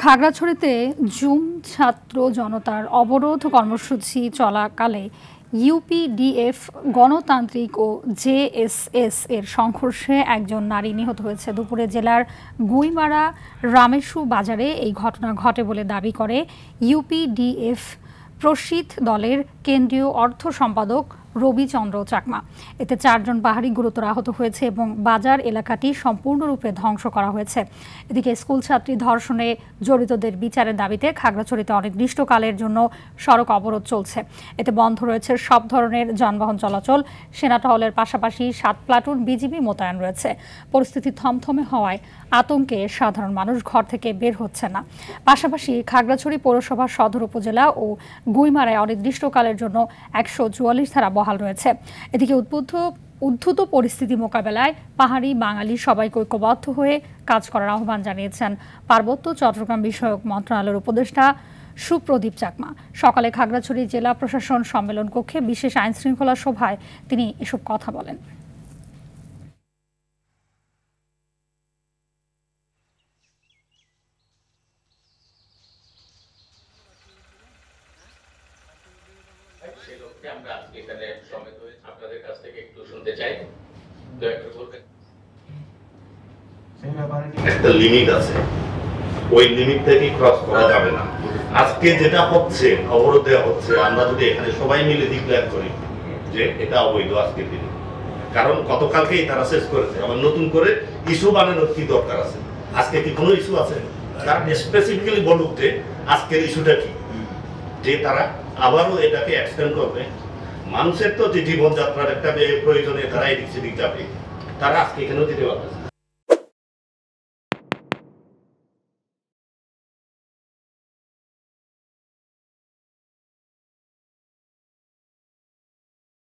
খাগড়াছড়িতে zoom ছাত্র জনতার অবরোধ কর্মসূচি চলাকালে ইউপিডিএফ গণতান্ত্রিক ও জেএসএস এর সংঘর্ষে একজন নারী নিহত হয়েছে। দুপুরে জেলার গুইমারা রামেশু বাজারে এই ঘটনা ঘটে বলে দাবি করে ইউপিডিএফ প্রসিদ্ধ দলের কেন্দ্রীয় অর্থ সম্পাদক রবিচন্দ্র চাকমা। এতে 4 জন পাহাড়ি গুরুতর আহত হয়েছে এবং বাজার এলাকাটি সম্পূর্ণরূপে ধ্বংস করা হয়েছে। এদিকে স্কুল ছাত্রী ধর্ষণে জড়িতদের বিচারের দাবিতে খাগড়াছড়িতে অনির্দিষ্টকালের জন্য সড়ক অবরোধ চলছে। এতে বন্ধ রয়েছে সব ধরনের যানবাহন চলাচল। সেনা টহলের পাশাপাশি 7 প্লাটুন বিজিবি মোতায়েন রয়েছে। পরিস্থিতি থমথমে হওয়ায় আতঙ্কে সাধারণ মানুষ ঘর থেকে বের হচ্ছে না। পাশাপাশি খাগড়াছড়ি পৌরসভা সদর উপজেলা ও গুইমারায় অনির্দিষ্টকালের জন্য 144 ধারা বহাল রয়েছে। এদিকে উদ্ধত পরিস্থিতি মোকাবেলায় পাহাড়ি বাঙালি সবাইকে ঐক্যবদ্ধ হয়ে কাজ করার আহ্বান জানিয়েছেন পার্বত্য চট্টগ্রাম বিষয়ক মন্ত্রণালয়ের উপদেষ্টা সুপ্রদীপ চাকমা। সকালে খাগড়াছড়ি জেলা প্রশাসন সম্মেলন কক্ষে বিশেষ আইন শৃঙ্খলা সভায় তিনি এসব কথা বলেন। আমরা আজকে এখানে সমেত হয়ে আপনাদের কাছ থেকে একটু শুনতে চাই। একটা লিমিট আছে, ওই লিমিট থেকে ক্রস করা যাবে না। আজকে যেটা হচ্ছে, অবরোধ দেওয়া হচ্ছে, আমরা যদি এখানে সবাই মিলে ডিক্লেয়ার করি যে এটা অবৈধ আজকের দিনে, কারণ গতকালকেই তারা শেষ করেছে, আবার নতুন করে ইস্যু বানানোর কি দরকার আছে? আজকে কি কোনো ইস্যু আছে? তারা স্পেসিফিক্যালি বলুক যে আজকের ইস্যুটা কি, যে তারা আবারও এটাকে এক্সটেন্ড করবে। মানুষের তো যে জীবনযাত্রার একটা প্রয়োজনে তারা এদিক সেদিক যাবে, তারা আজকে এখানেও যেতে পারতেছে।